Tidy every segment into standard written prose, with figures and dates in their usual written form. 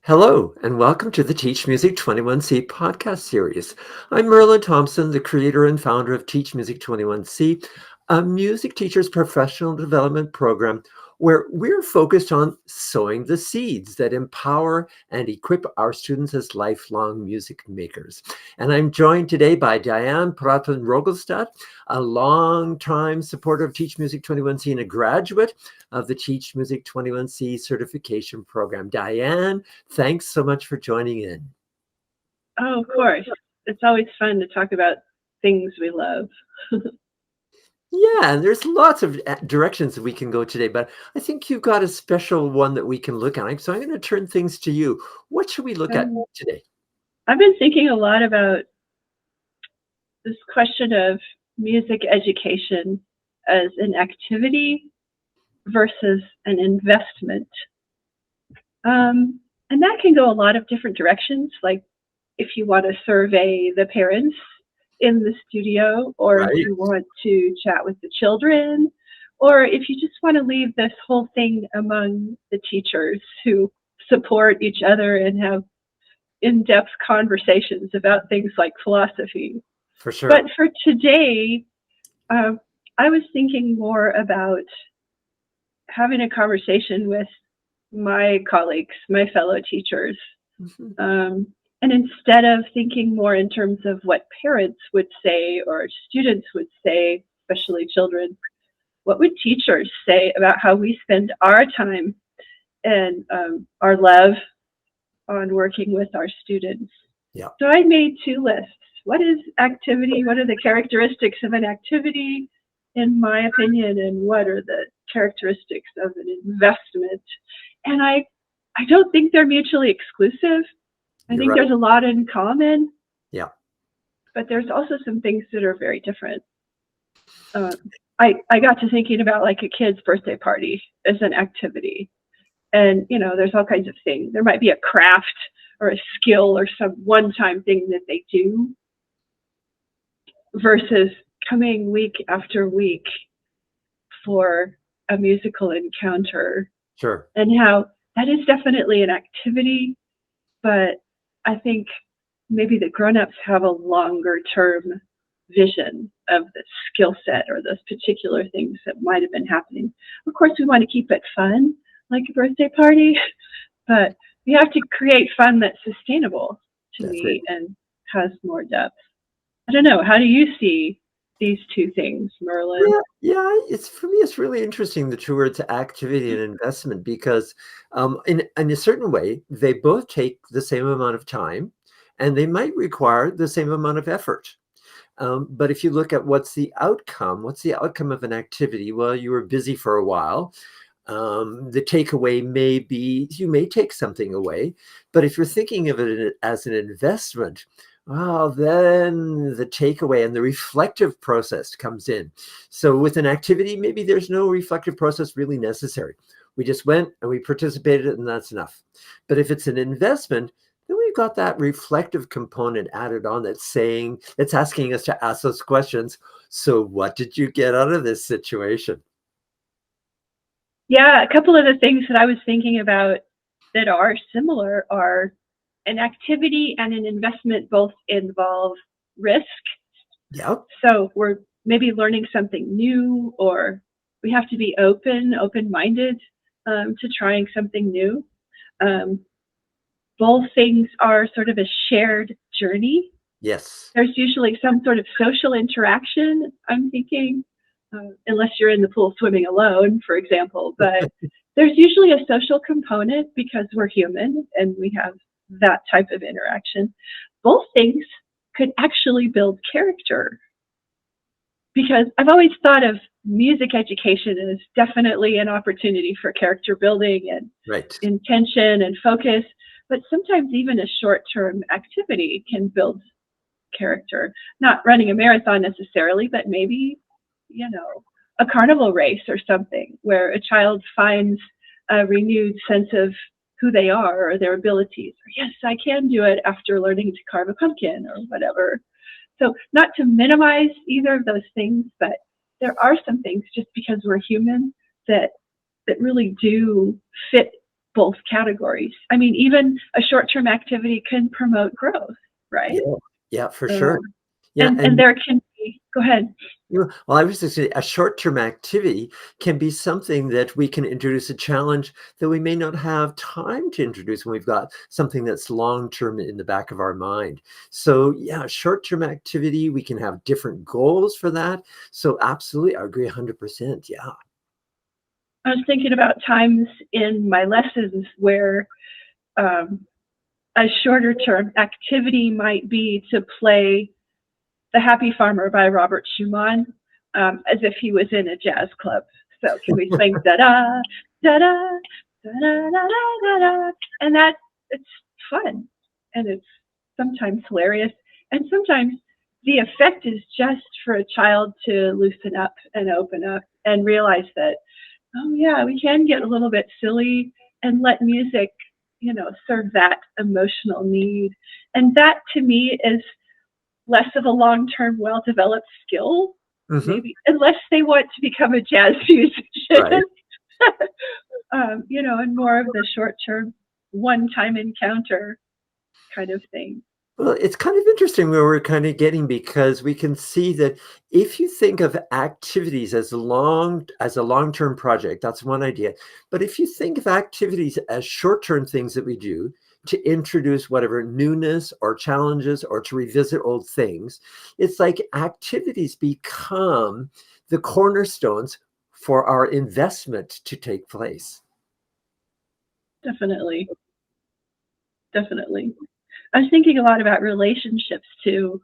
Hello, and welcome to the Teach Music 21C podcast series. I'm Merlin Thompson, the creator and founder of Teach Music 21C, a music teacher's professional development program where we're focused on sowing the seeds that empower and equip our students as lifelong music makers. And I'm joined today by Dyane Rogelstad, a longtime supporter of Teach Music 21C and a graduate of the Teach Music 21C certification program. Dyane, thanks so much for joining in. Oh, of course. It's always fun to talk about things we love. Yeah, and there's lots of directions that we can go today, but I think you've got a special one that we can look at. So I'm going to turn things to you. What should we look at today? I've been thinking a lot about this question of music education as an activity versus an investment. And that can go a lot of different directions, like if you want to survey the parents in the studio, or if you want to chat with the children, or if you just want to leave this whole thing among the teachers who support each other and have in-depth conversations about things like philosophy. For sure. But for today, I was thinking more about having a conversation with my colleagues, my fellow teachers. And instead of thinking more in terms of what parents would say or students would say, especially children, what would teachers say about how we spend our time and our love on working with our students? Yeah. So I made two lists. What is activity? What are the characteristics of an activity, in my opinion, and what are the characteristics of an investment? And I don't think they're mutually exclusive. I think there's a lot in common. Yeah. But there's also some things that are very different. I got to thinking about like a kid's birthday party as an activity. And, you know, there's all kinds of things. There might be a craft or a skill or some one-time thing that they do versus coming week after week for a musical encounter. Sure. And how that is definitely an activity, but I think maybe the grown-ups have a longer-term vision of the skill set or those particular things that might have been happening. Of course, we want to keep it fun, like a birthday party, but we have to create fun that's sustainable to me and has more depth. I don't know. How do you see these two things, Merlin? Yeah, for me, it's really interesting, the two words activity and investment, because in a certain way, they both take the same amount of time and they might require the same amount of effort. But if you look at what's the outcome of an activity? Well, you were busy for a while. The takeaway may be, you may take something away, but if you're thinking of it as an investment, well, then the takeaway and the reflective process comes in. So with an activity, maybe there's no reflective process really necessary. We just went and we participated, and that's enough. But if it's an investment, then we've got that reflective component added on that's asking us to ask those questions. So what did you get out of this situation? Yeah, a couple of the things that I was thinking about that are similar are an activity and an investment both involve risk. Yep. So we're maybe learning something new, or we have to be open-minded to trying something new. Both things are sort of a shared journey. Yes. There's usually some sort of social interaction, I'm thinking, unless you're in the pool swimming alone, for example. But there's usually a social component because we're human and we have that type of interaction. Both things could actually build character, because I've always thought of music education as definitely an opportunity for character building and intention and focus, but sometimes even a short-term activity can build character. Not running a marathon necessarily, but maybe, you know, a carnival race or something where a child finds a renewed sense of who they are or their abilities. Or, yes, I can do it after learning to carve a pumpkin or whatever. So not to minimize either of those things, but there are some things, just because we're human, that really do fit both categories. I mean, even a short-term activity can promote growth, right? Yeah, yeah, for sure. Um, Yeah, and there can be, go ahead. well, I was just saying a short-term activity can be something that we can introduce a challenge that we may not have time to introduce when we've got something that's long-term in the back of our mind. So yeah, short-term activity, we can have different goals for that. So absolutely, I agree 100%. Yeah. I was thinking about times in my lessons where um, a shorter term activity might be to play The Happy Farmer by Robert Schumann as if he was in a jazz club. So can we swing da da da da da da da da da? And that it's fun and it's sometimes hilarious and sometimes the effect is just for a child to loosen up and open up and realize that, oh yeah, we can get a little bit silly and let music, serve that emotional need. And that to me is less of a long-term, well-developed skill, Hmm. maybe, unless they want to become a jazz Right. musician, and more of the short-term, one-time encounter kind of thing. Well, it's kind of interesting where we're kind of getting because we can see that if you think of activities as a long-term project, that's one idea. But if you think of activities as short-term things that we do to introduce whatever newness or challenges or to revisit old things, it's like activities become the cornerstones for our investment to take place. Definitely, definitely. I was thinking a lot about relationships too,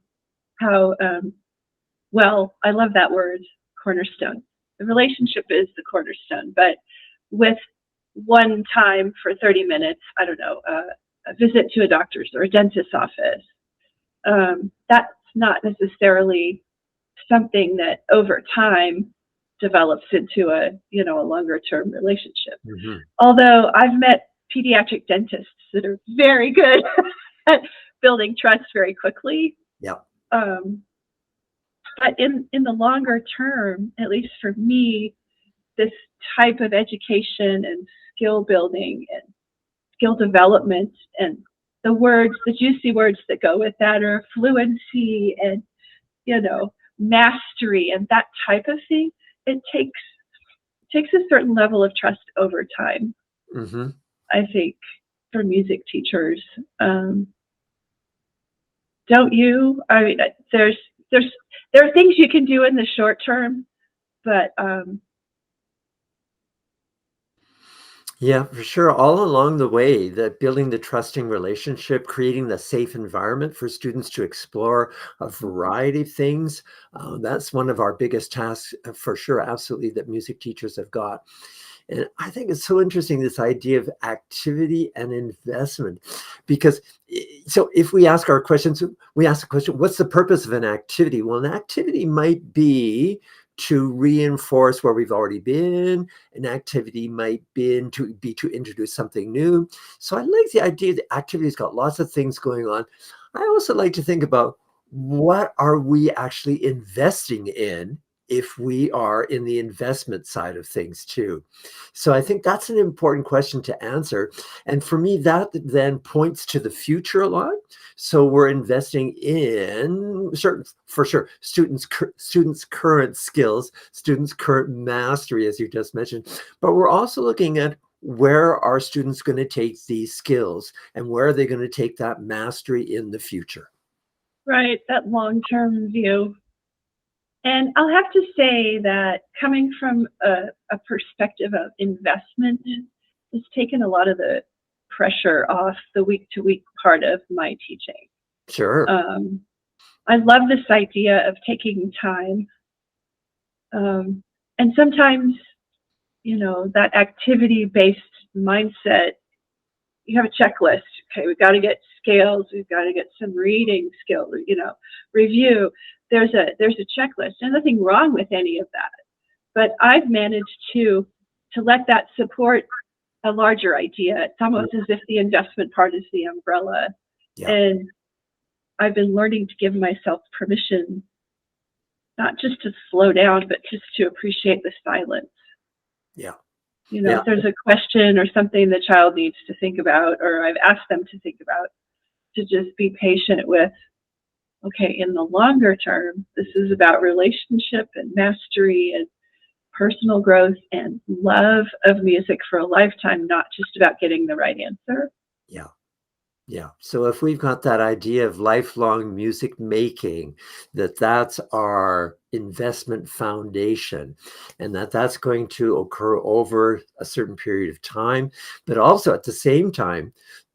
how, I love that word, cornerstone. The relationship is the cornerstone, but with one time for 30 minutes, I don't know, a visit to a doctor's or a dentist's office, that's not necessarily something that over time develops into a longer term relationship. Mhm. Although I've met pediatric dentists that are very good at building trust very quickly. Yeah. Um, but in the longer term, at least for me, this type of education and skill building and skill development and the juicy words that go with that are fluency and, mastery and that type of thing. It takes a certain level of trust over time, Mhm. I think, for music teachers. Um, don't you? I mean, there's there are things you can do in the short term, but Yeah, for sure. All along the way, that building the trusting relationship, creating the safe environment for students to explore a variety of things, that's one of our biggest tasks, for sure, absolutely, that music teachers have got. And I think it's so interesting, this idea of activity and investment, because so if we ask our questions, we ask the question, what's the purpose of an activity? Well, an activity might be to reinforce where we've already been. An activity might be to introduce something new. So I like the idea that activity's got lots of things going on. I also like to think about what are we actually investing in if we are in the investment side of things too. So I think that's an important question to answer. And for me, that then points to the future a lot. So we're investing in certain, for sure, students' current skills, students' current mastery, as you just mentioned. But we're also looking at where are students going to take these skills and where are they going to take that mastery in the future? right, that long term view. And I'll have to say that coming from a perspective of investment has taken a lot of the pressure off the week to week part of my teaching. Sure. Um, I love this idea of taking time. And sometimes, that activity based mindset, you have a checklist. Okay, we've got to get scales, we've got to get some reading skill, review. There's a checklist. And nothing wrong with any of that. But I've managed to let that support a larger idea. It's almost as if the investment part is the umbrella. Yeah. And I've been learning to give myself permission, not just to slow down, but just to appreciate the silence. Yeah. You know, Yeah. if there's a question or something the child needs to think about, or I've asked them to think about, to just be patient with, okay, in the longer term, this is about relationship and mastery and personal growth and love of music for a lifetime, not just about getting the right answer. Yeah. Yeah. So if we've got that idea of lifelong music making, that's our investment foundation, and that's going to occur over a certain period of time, but also at the same time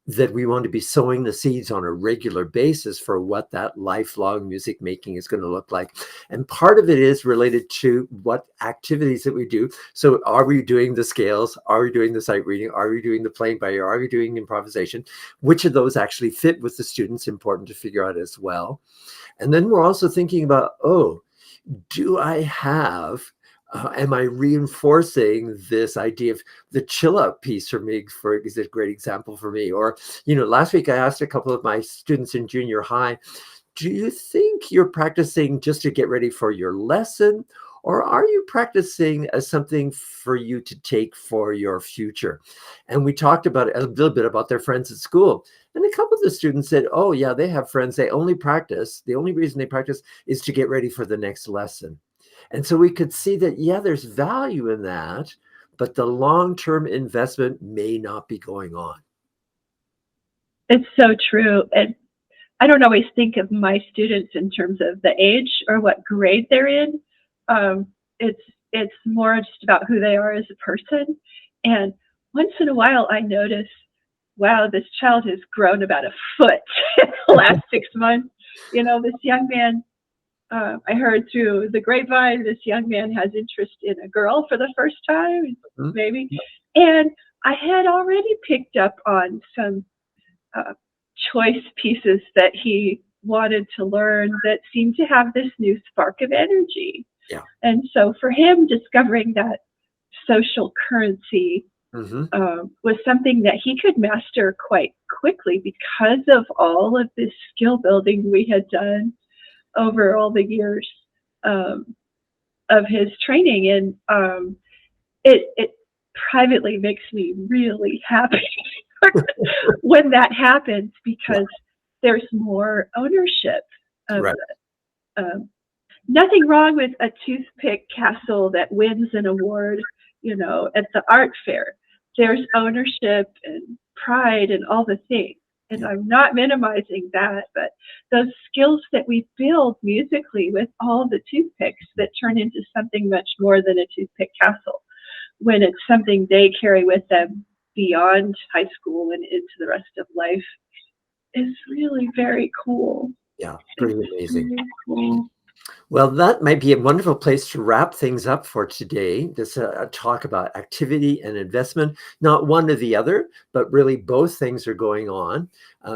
that we want to be sowing the seeds on a regular basis for what that lifelong music making is going to look like. And part of it is related to what activities that we do. So are we doing the scales? Are we doing the sight reading? Are we doing the playing by ear? Are we doing improvisation? Which of those actually fit with the students? Important to figure out as well. And then we're also thinking about, oh, do I have, am I reinforcing this idea of the chill out piece for me, is a great example for me. Or, last week I asked a couple of my students in junior high, do you think you're practicing just to get ready for your lesson? Or are you practicing as something for you to take for your future? And we talked about a little bit about their friends at school. And a couple of the students said, oh, yeah, they have friends. They only practice. The only reason they practice is to get ready for the next lesson. And so we could see that, yeah, there's value in that, but the long-term investment may not be going on. It's so true. And I don't always think of my students in terms of the age or what grade they're in. It's more just about who they are as a person. And once in a while, I notice, wow, this child has grown about a foot in the last 6 months. This young man, I heard through the grapevine, this young man has interest in a girl for the first time, maybe. And I had already picked up on some choice pieces that he wanted to learn that seemed to have this new spark of energy. Yeah. And so for him, discovering that social currency was something that he could master quite quickly because of all of this skill building we had done over all the years of his training. And it privately makes me really happy when that happens, because there's more ownership of it. Nothing wrong with a toothpick castle that wins an award, at the art fair. There's ownership and pride and all the things. And I'm not minimizing that, but those skills that we build musically with all the toothpicks that turn into something much more than a toothpick castle, when it's something they carry with them beyond high school and into the rest of life, is really very cool. Yeah, pretty amazing. Really cool. Well, that might be a wonderful place to wrap things up for today. This talk about activity and investment, not one or the other, but really both things are going on.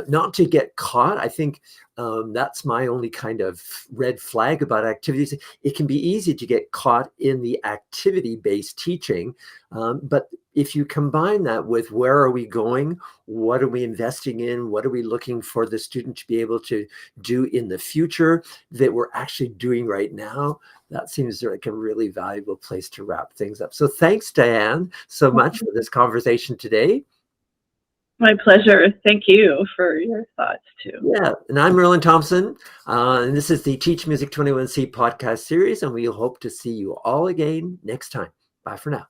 Not to get caught. I think that's my only kind of red flag about activities. It can be easy to get caught in the activity-based teaching, but if you combine that with where are we going, what are we investing in, what are we looking for the student to be able to do in the future that we're actually doing right now, that seems like a really valuable place to wrap things up. So thanks, Dyane, so much for this conversation today. My pleasure. Thank you for your thoughts too. Yeah, and I'm Merlin Thompson, and this is the Teach Music 21C podcast series, and we hope to see you all again next time. Bye for now.